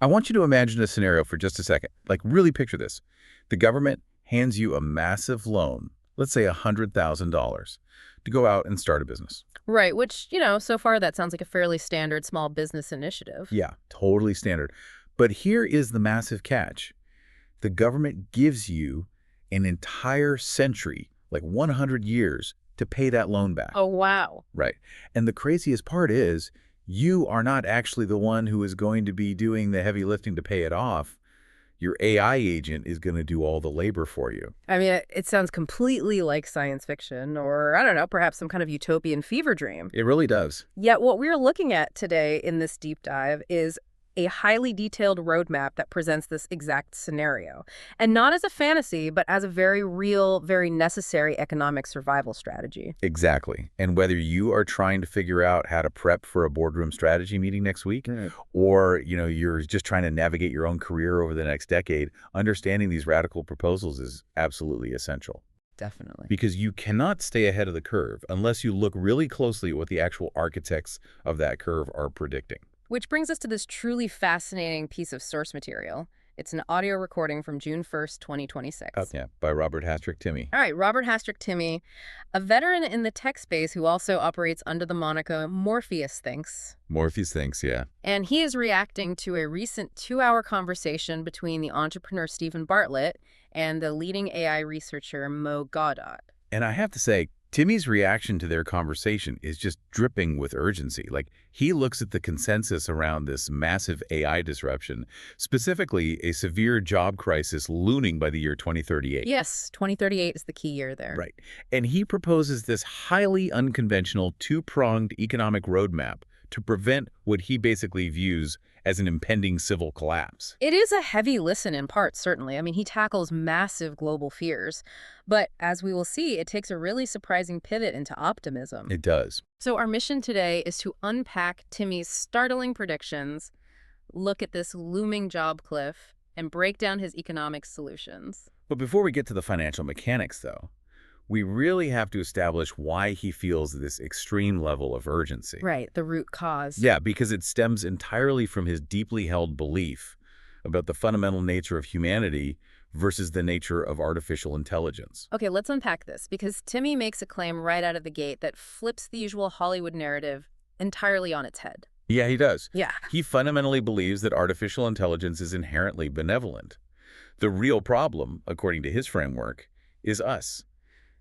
I want you to imagine a scenario for just a second. Like, really picture this. The government hands you a massive loan, let's say $100,000, to go out and start a business. Right, which, so far that sounds like a fairly standard small business initiative. Yeah, totally standard. But here is the massive catch. The government gives you an entire century, like 100 years, to pay that loan back. Oh, wow. Right. And the craziest part is you are not actually the one who is going to be doing the heavy lifting to pay it off. Your AI agent is going to do all the labor for you. I mean, it sounds completely like science fiction or, I don't know, perhaps some kind of utopian fever dream. It really does. Yet what we're looking at today in this deep dive is a highly detailed roadmap that presents this exact scenario. And not as a fantasy, but as a very real, very necessary economic survival strategy. Exactly. And whether you are trying to figure out how to prep for a boardroom strategy meeting next week, or you're just trying to navigate your own career over the next decade, understanding these radical proposals is absolutely essential. Definitely. Because you cannot stay ahead of the curve unless you look really closely at what the actual architects of that curve are predicting. Which brings us to this truly fascinating piece of source material. It's an audio recording from June 1st, 2026. Oh, yeah, by Robert Hastrick-Timmy. All right, Robert Hastrick-Timmy, a veteran in the tech space who also operates under the moniker Morpheus Thinks. Morpheus Thinks, yeah. And he is reacting to a recent 2-hour conversation between the entrepreneur Steven Bartlett and the leading AI researcher Mo Gawdat. And I have to say, Timmy's reaction to their conversation is just dripping with urgency. Like, he looks at the consensus around this massive AI disruption, specifically a severe job crisis looming by the year 2038. Yes, 2038 is the key year there. Right. And he proposes this highly unconventional two-pronged economic roadmap to prevent what he basically views as an impending civil collapse. It is a heavy listen in part, certainly. I mean, he tackles massive global fears. But as we will see, it takes a really surprising pivot into optimism. It does. So our mission today is to unpack Timmy's startling predictions, look at this looming job cliff, and break down his economic solutions. But before we get to the financial mechanics, though, we really have to establish why he feels this extreme level of urgency. Right, the root cause. Yeah, because it stems entirely from his deeply held belief about the fundamental nature of humanity versus the nature of artificial intelligence. Okay, let's unpack this, because Timmy makes a claim right out of the gate that flips the usual Hollywood narrative entirely on its head. Yeah, he does. Yeah. He fundamentally believes that artificial intelligence is inherently benevolent. The real problem, according to his framework, is us.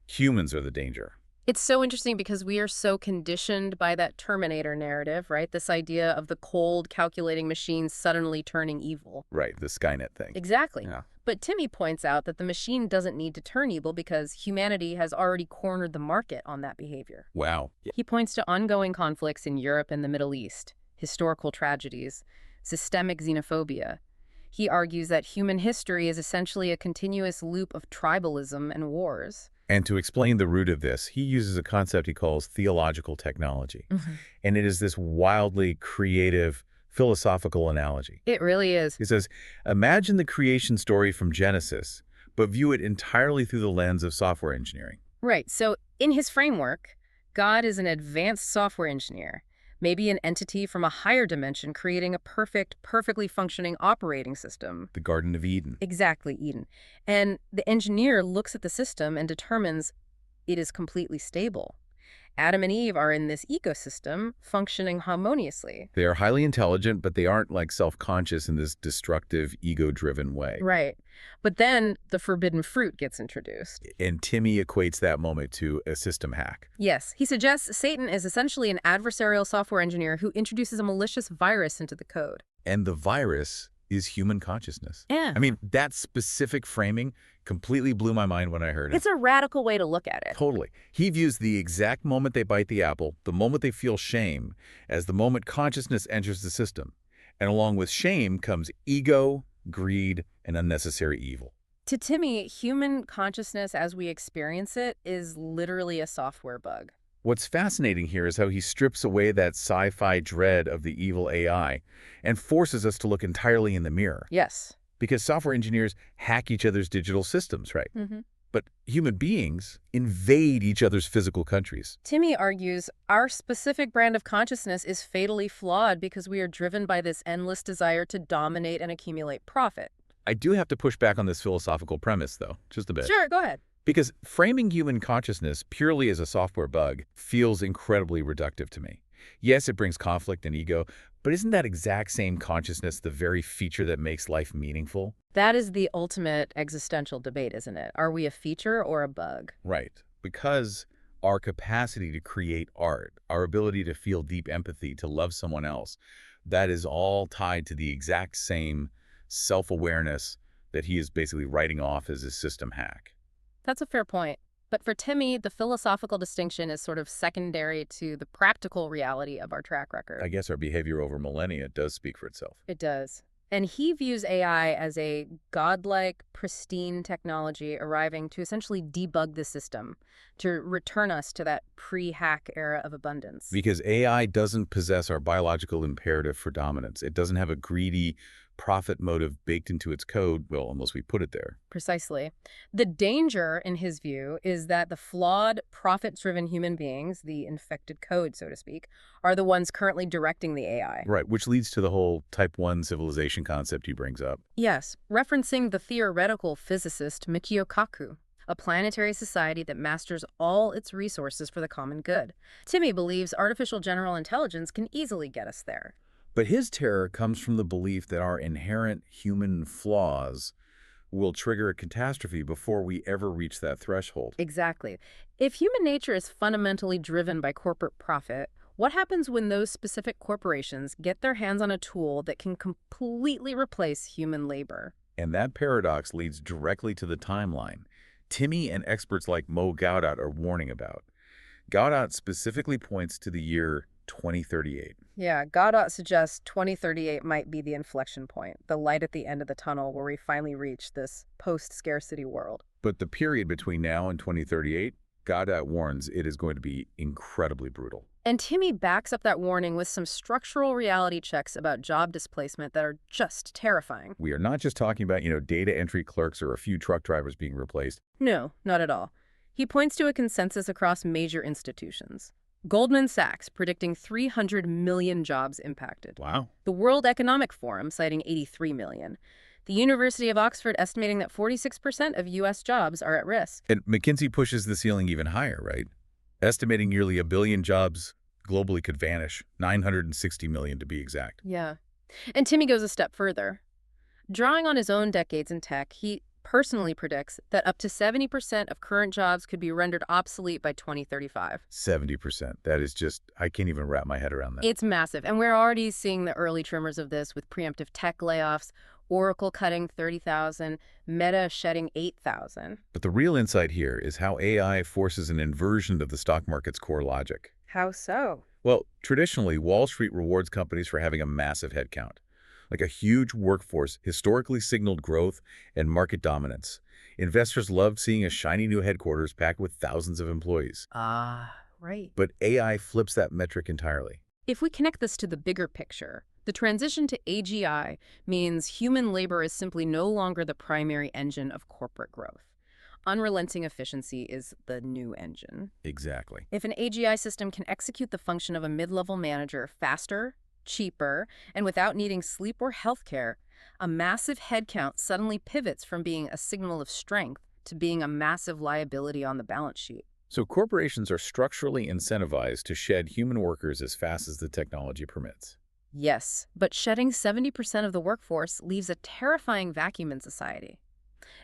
Humans are the danger. It's so interesting because we are so conditioned by that Terminator narrative, right? This idea of the cold, calculating machine suddenly turning evil. Right, the Skynet thing. Exactly. Yeah. But Timmy points out that the machine doesn't need to turn evil because humanity has already cornered the market on that behavior. Wow. He points to ongoing conflicts in Europe and the Middle East, historical tragedies, systemic xenophobia. He argues that human history is essentially a continuous loop of tribalism and wars. And to explain the root of this, he uses a concept he calls theological technology. And it is this wildly creative philosophical analogy. It really is. He says, imagine the creation story from Genesis, but view it entirely through the lens of software engineering. Right. So in his framework, God is an advanced software engineer, maybe an entity from a higher dimension creating a perfectly functioning operating system. The Garden of Eden. Exactly, Eden. And the engineer looks at the system and determines it is completely stable. Adam and Eve are in this ecosystem functioning harmoniously. They are highly intelligent, but they aren't like self-conscious in this destructive, ego-driven way. Right. But then the forbidden fruit gets introduced. And Timmy equates that moment to a system hack. Yes. He suggests Satan is essentially an adversarial software engineer who introduces a malicious virus into the code. And the virus is human consciousness. Yeah. I mean, that specific framing completely blew my mind when I heard it. It's a radical way to look at it. Totally. He views the exact moment they bite the apple, the moment they feel shame, as the moment consciousness enters the system. And along with shame comes ego, greed, and unnecessary evil. To Timmy, human consciousness as we experience it is literally a software bug. What's fascinating here is how he strips away that sci-fi dread of the evil AI and forces us to look entirely in the mirror. Yes. Because software engineers hack each other's digital systems, right? But human beings invade each other's physical countries. Timmy argues our specific brand of consciousness is fatally flawed because we are driven by this endless desire to dominate and accumulate profit. I do have to push back on this philosophical premise, though, just a bit. Sure, go ahead. Because framing human consciousness purely as a software bug feels incredibly reductive to me. Yes, it brings conflict and ego, but isn't that exact same consciousness the very feature that makes life meaningful? That is the ultimate existential debate, isn't it? Are we a feature or a bug? Right. Because our capacity to create art, our ability to feel deep empathy, to love someone else, that is all tied to the exact same self-awareness that he is basically writing off as his system hack. That's a fair point. But for Timmy, the philosophical distinction is sort of secondary to the practical reality of our track record. I guess our behavior over millennia does speak for itself. It does. And he views AI as a godlike, pristine technology arriving to essentially debug the system, to return us to that pre-hack era of abundance. Because AI doesn't possess our biological imperative for dominance. It doesn't have a greedy profit motive baked into its code, well, unless we put it there. Precisely. The danger, in his view, is that the flawed, profit-driven human beings, the infected code, so to speak, are the ones currently directing the AI. Right, which leads to the whole type 1 civilization concept he brings up. Yes, referencing the theoretical physicist Mikio Kaku, a planetary society that masters all its resources for the common good. Timmy believes artificial general intelligence can easily get us there. But his terror comes from the belief that our inherent human flaws will trigger a catastrophe before we ever reach that threshold. Exactly. If human nature is fundamentally driven by corporate profit, what happens when those specific corporations get their hands on a tool that can completely replace human labor? And that paradox leads directly to the timeline Timmy and experts like Mo Gawdat are warning about. Gawdat specifically points to the year 2038. Yeah, Gawdat suggests 2038 might be the inflection point, the light at the end of the tunnel where we finally reach this post-scarcity world. But the period between now and 2038, Gawdat warns it is going to be incredibly brutal. And Timmy backs up that warning with some structural reality checks about job displacement that are just terrifying. We are not just talking about, data entry clerks or a few truck drivers being replaced. No, not at all. He points to a consensus across major institutions. Goldman Sachs predicting 300 million jobs impacted. Wow. The World Economic Forum citing 83 million. The University of Oxford estimating that 46% of U.S. jobs are at risk. And McKinsey pushes the ceiling even higher, right? Estimating nearly 1 billion jobs globally could vanish, 960 million to be exact. Yeah. And Timmy goes a step further. Drawing on his own decades in tech, he personally predicts that up to 70% of current jobs could be rendered obsolete by 2035. 70%. That is just, I can't even wrap my head around that. It's massive, and we're already seeing the early tremors of this with preemptive tech layoffs, Oracle cutting 30,000, Meta shedding 8,000. But the real insight here is how AI forces an inversion of the stock market's core logic. How so? Well, traditionally, Wall Street rewards companies for having a massive headcount. Like a huge workforce, historically signaled growth and market dominance. Investors loved seeing a shiny new headquarters packed with thousands of employees. Right. But AI flips that metric entirely. If we connect this to the bigger picture, the transition to AGI means human labor is simply no longer the primary engine of corporate growth. Unrelenting efficiency is the new engine. Exactly. If an AGI system can execute the function of a mid-level manager faster, cheaper, and without needing sleep or health care, a massive headcount suddenly pivots from being a signal of strength to being a massive liability on the balance sheet. So corporations are structurally incentivized to shed human workers as fast as the technology permits. Yes, but shedding 70% of the workforce leaves a terrifying vacuum in society.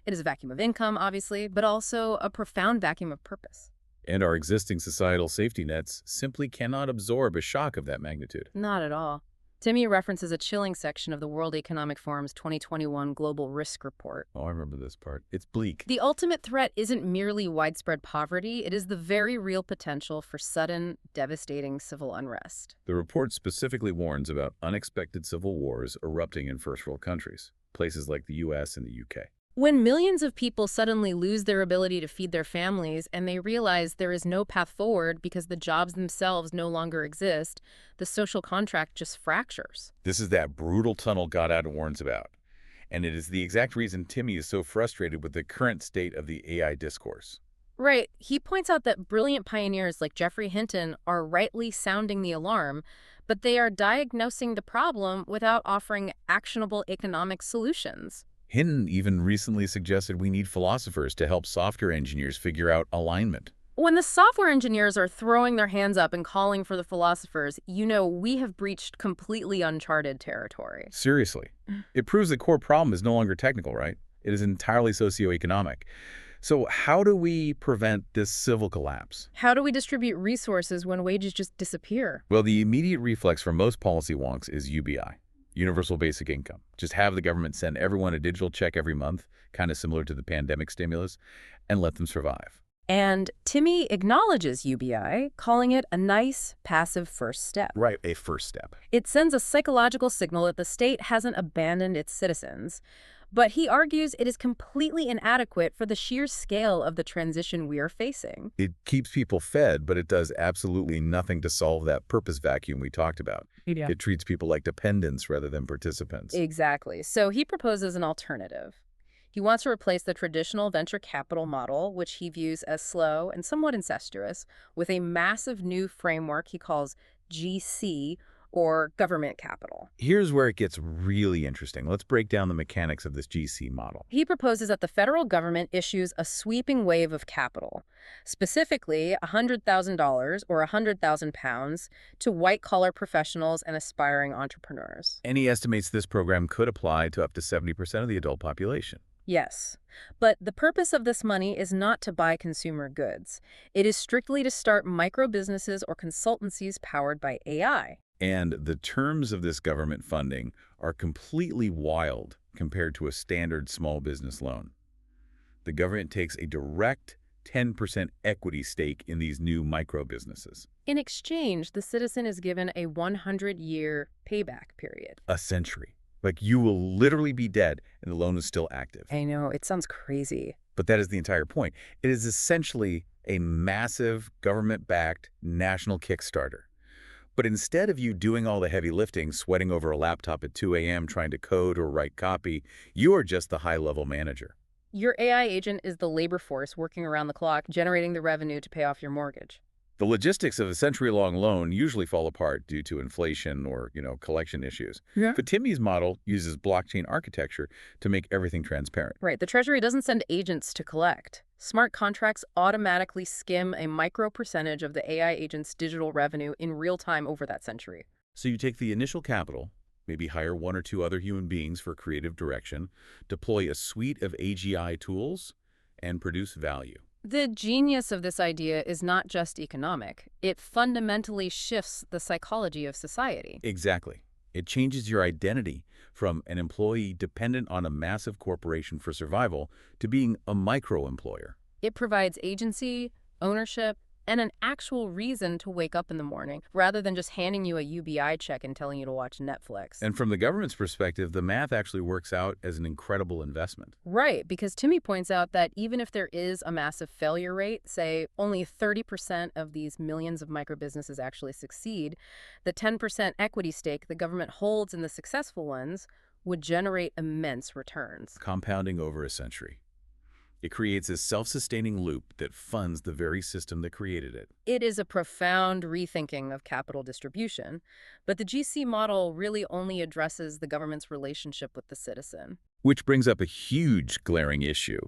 It is a vacuum of income, obviously, but also a profound vacuum of purpose. And our existing societal safety nets simply cannot absorb a shock of that magnitude. Not at all. Timmy references a chilling section of the World Economic Forum's 2021 Global Risk Report. Oh, I remember this part. It's bleak. The ultimate threat isn't merely widespread poverty, it is the very real potential for sudden, devastating civil unrest. The report specifically warns about unexpected civil wars erupting in first world countries, places like the US and the UK. When millions of people suddenly lose their ability to feed their families and they realize there is no path forward because the jobs themselves no longer exist, the social contract just fractures. This is that brutal tunnel Gawdat warns about. And it is the exact reason Timmy is so frustrated with the current state of the AI discourse. Right. He points out that brilliant pioneers like Geoffrey Hinton are rightly sounding the alarm, but they are diagnosing the problem without offering actionable economic solutions. Hinton even recently suggested we need philosophers to help software engineers figure out alignment. When the software engineers are throwing their hands up and calling for the philosophers, we have breached completely uncharted territory. Seriously. It proves the core problem is no longer technical, right? It is entirely socioeconomic. So how do we prevent this civil collapse? How do we distribute resources when wages just disappear? Well, the immediate reflex for most policy wonks is UBI, universal basic income. Just have the government send everyone a digital check every month, kind of similar to the pandemic stimulus, and let them survive. And Timmy acknowledges UBI, calling it a nice, passive first step. Right, a first step. It sends a psychological signal that the state hasn't abandoned its citizens. But he argues it is completely inadequate for the sheer scale of the transition we are facing. It keeps people fed, but it does absolutely nothing to solve that purpose vacuum we talked about. Yeah. It treats people like dependents rather than participants. Exactly. So he proposes an alternative. He wants to replace the traditional venture capital model, which he views as slow and somewhat incestuous, with a massive new framework he calls GC, or government capital. Here's where it gets really interesting. Let's break down the mechanics of this GC model. He proposes that the federal government issues a sweeping wave of capital, specifically $100,000 or £100,000 to white-collar professionals and aspiring entrepreneurs. And he estimates this program could apply to up to 70% of the adult population. Yes, but the purpose of this money is not to buy consumer goods. It is strictly to start micro-businesses or consultancies powered by AI. And the terms of this government funding are completely wild compared to a standard small business loan. The government takes a direct 10% equity stake in these new micro businesses. In exchange, the citizen is given a 100-year payback period. A century. Like, you will literally be dead and the loan is still active. I know, it sounds crazy. But that is the entire point. It is essentially a massive government-backed national Kickstarter. But instead of you doing all the heavy lifting, sweating over a laptop at 2 a.m. trying to code or write copy, you are just the high-level manager. Your AI agent is the labor force working around the clock, generating the revenue to pay off your mortgage. The logistics of a century-long loan usually fall apart due to inflation or, collection issues. Yeah. But Timmy's model uses blockchain architecture to make everything transparent. Right. The Treasury doesn't send agents to collect. Smart contracts automatically skim a micro percentage of the AI agent's digital revenue in real time over that century. So you take the initial capital, maybe hire one or two other human beings for creative direction, deploy a suite of AGI tools, and produce value. The genius of this idea is not just economic. It fundamentally shifts the psychology of society. Exactly. It changes your identity from an employee dependent on a massive corporation for survival to being a micro-employer. It provides agency, ownership, and an actual reason to wake up in the morning, rather than just handing you a UBI check and telling you to watch Netflix. And from the government's perspective, the math actually works out as an incredible investment. Right, because Timmy points out that even if there is a massive failure rate, say only 30% of these millions of microbusinesses actually succeed, the 10% equity stake the government holds in the successful ones would generate immense returns. Compounding over a century. It creates a self-sustaining loop that funds the very system that created it. It is a profound rethinking of capital distribution, but the GC model really only addresses the government's relationship with the citizen. Which brings up a huge glaring issue.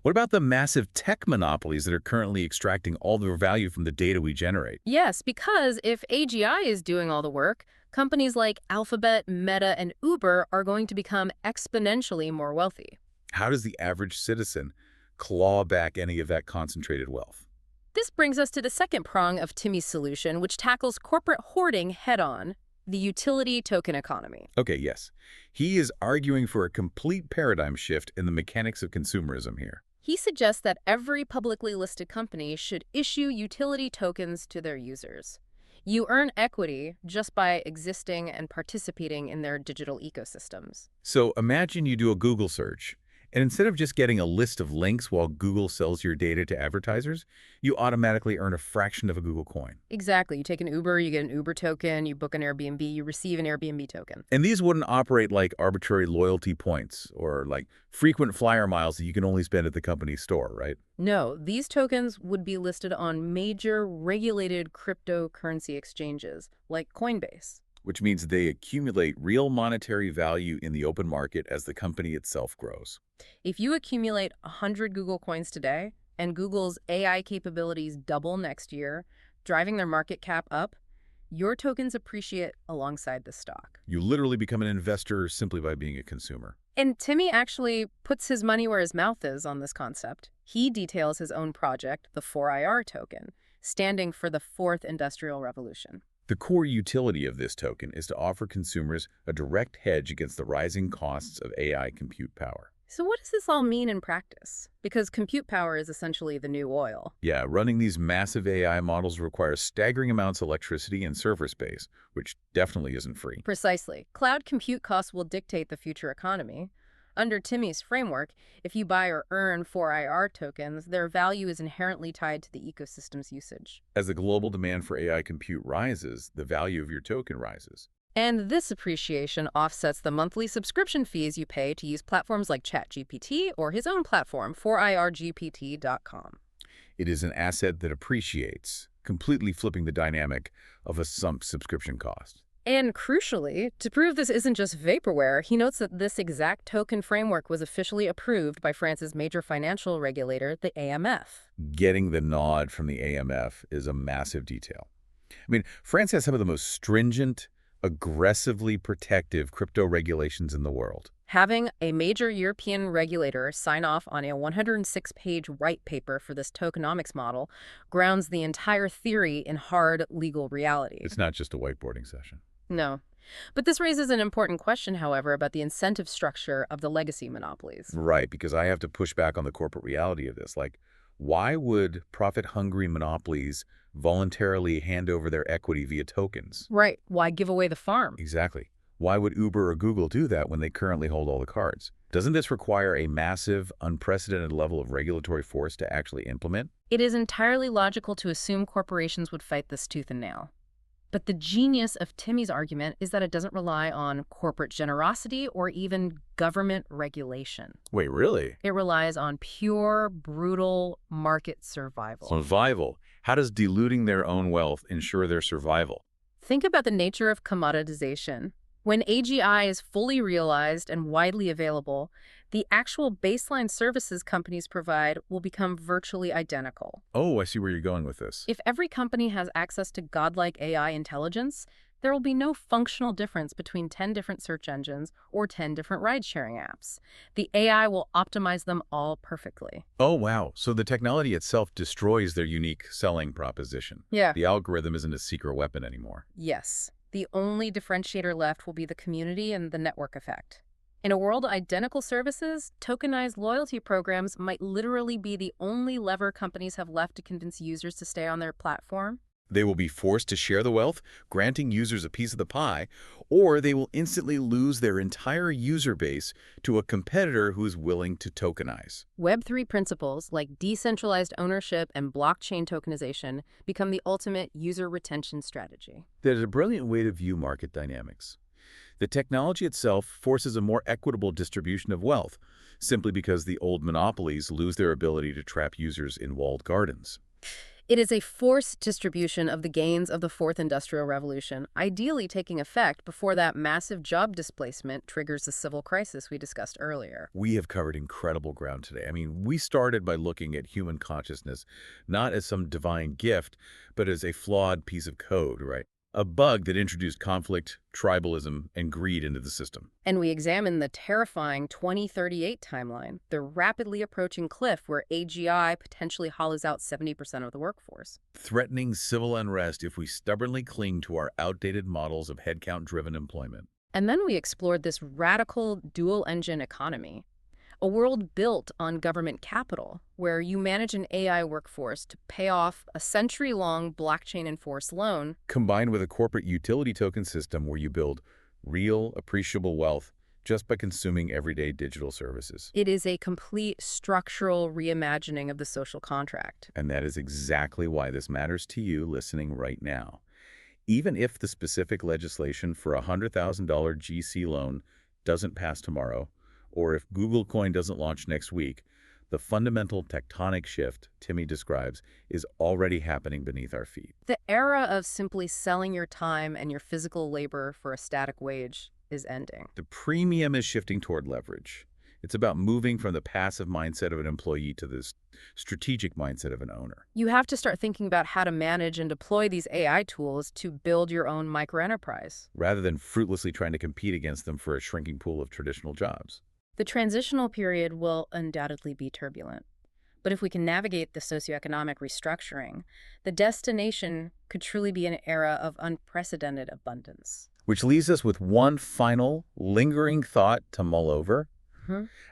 What about the massive tech monopolies that are currently extracting all their value from the data we generate? Yes, because if AGI is doing all the work, companies like Alphabet, Meta, and Uber are going to become exponentially more wealthy. How does the average citizen claw back any of that concentrated wealth? This brings us to the second prong of Timmy's solution, which tackles corporate hoarding head-on, the utility token economy. Okay, yes. He is arguing for a complete paradigm shift in the mechanics of consumerism here. He suggests that every publicly listed company should issue utility tokens to their users. You earn equity just by existing and participating in their digital ecosystems. So imagine you do a Google search, And instead of just getting a list of links while Google sells your data to advertisers, you automatically earn a fraction of a Google coin. Exactly. You take an Uber, you get an Uber token. You book an Airbnb, you receive an Airbnb token. And these wouldn't operate like arbitrary loyalty points or like frequent flyer miles that you can only spend at the company's store, right? No, these tokens would be listed on major regulated cryptocurrency exchanges like Coinbase. Which means they accumulate real monetary value in the open market as the company itself grows. If you accumulate 100 Google coins today and Google's AI capabilities double next year, driving their market cap up, your tokens appreciate alongside the stock. You literally become an investor simply by being a consumer. And Timmy actually puts his money where his mouth is on this concept. He details his own project, the 4IR token, standing for the Fourth Industrial Revolution. The core utility of this token is to offer consumers a direct hedge against the rising costs of AI compute power. So what does this all mean in practice? Because compute power is essentially the new oil. Yeah, running these massive AI models requires staggering amounts of electricity and server space, which definitely isn't free. Precisely. Cloud compute costs will dictate the future economy. Under Timmy's framework, if you buy or earn 4IR tokens, their value is inherently tied to the ecosystem's usage. As the global demand for AI compute rises, the value of your token rises. And this appreciation offsets the monthly subscription fees you pay to use platforms like ChatGPT or his own platform, 4irgpt.com. It is an asset that appreciates, completely flipping the dynamic of a sunk subscription cost. And crucially, to prove this isn't just vaporware, he notes that this exact token framework was officially approved by France's major financial regulator, the AMF. Getting the nod from the AMF is a massive detail. I mean, France has some of the most stringent, aggressively protective crypto regulations in the world. Having a major European regulator sign off on a 106-page white paper for this tokenomics model grounds the entire theory in hard legal reality. It's not just a whiteboarding session. No. But this raises an important question, however, about the incentive structure of the legacy monopolies. Right, because I have to push back on the corporate reality of this. Like, why would profit-hungry monopolies voluntarily hand over their equity via tokens? Right. Why give away the farm? Exactly. Why would Uber or Google do that when they currently hold all the cards? Doesn't this require a massive, unprecedented level of regulatory force to actually implement? It is entirely logical to assume corporations would fight this tooth and nail. But the genius of Timmy's argument is that it doesn't rely on corporate generosity or even government regulation. Wait, really? It relies on pure, brutal market survival. Survival. How does diluting their own wealth ensure their survival? Think about the nature of commoditization. When AGI is fully realized and widely available, the actual baseline services companies provide will become virtually identical. Oh, I see where you're going with this. If every company has access to godlike AI intelligence, there will be no functional difference between 10 different search engines or 10 different ride-sharing apps. The AI will optimize them all perfectly. Oh, wow. So the technology itself destroys their unique selling proposition. Yeah. The algorithm isn't a secret weapon anymore. Yes. The only differentiator left will be the community and the network effect. In a world of identical services, tokenized loyalty programs might literally be the only lever companies have left to convince users to stay on their platform. They will be forced to share the wealth, granting users a piece of the pie, or they will instantly lose their entire user base to a competitor who is willing to tokenize. Web3 principles like decentralized ownership and blockchain tokenization become the ultimate user retention strategy. That is a brilliant way to view market dynamics. The technology itself forces a more equitable distribution of wealth, simply because the old monopolies lose their ability to trap users in walled gardens. It is a forced distribution of the gains of the Fourth Industrial Revolution, ideally taking effect before that massive job displacement triggers the civil crisis we discussed earlier. We have covered incredible ground today. I mean, we started by looking at human consciousness not as some divine gift, but as a flawed piece of code, right? A bug that introduced conflict, tribalism, and greed into the system. And we examine the terrifying 2038 timeline, the rapidly approaching cliff where AGI potentially hollows out 70% of the workforce. Threatening civil unrest if we stubbornly cling to our outdated models of headcount-driven employment. And then we explored this radical dual-engine economy, a world built on government capital, where you manage an AI workforce to pay off a century-long blockchain-enforced loan, Combined with a corporate utility token system where you build real, appreciable wealth just by consuming everyday digital services. It is a complete structural reimagining of the social contract. And that is exactly why this matters to you listening right now. Even if the specific legislation for a $100,000 GC loan doesn't pass tomorrow, or if Google Coin doesn't launch next week, the fundamental tectonic shift Timmy describes is already happening beneath our feet. The era of simply selling your time and your physical labor for a static wage is ending. The premium is shifting toward leverage. It's about moving from the passive mindset of an employee to this strategic mindset of an owner. You have to start thinking about how to manage and deploy these AI tools to build your own microenterprise. Rather than fruitlessly trying to compete against them for a shrinking pool of traditional jobs. The transitional period will undoubtedly be turbulent. But if we can navigate the socioeconomic restructuring, the destination could truly be an era of unprecedented abundance. Which leaves us with one final, lingering thought to mull over.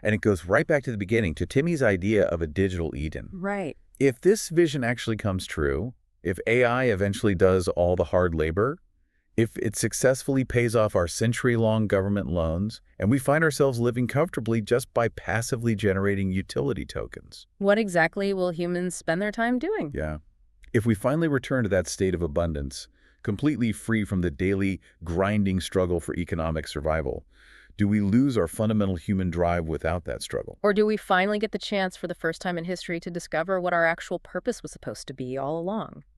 And it goes right back to the beginning, to Timmy's idea of a digital Eden. Right. If this vision actually comes true, if AI eventually does all the hard labor, if it successfully pays off our century-long government loans, and we find ourselves living comfortably just by passively generating utility tokens. What exactly will humans spend their time doing? Yeah. If we finally return to that state of abundance, completely free from the daily grinding struggle for economic survival, do we lose our fundamental human drive without that struggle? Or do we finally get the chance for the first time in history to discover what our actual purpose was supposed to be all along?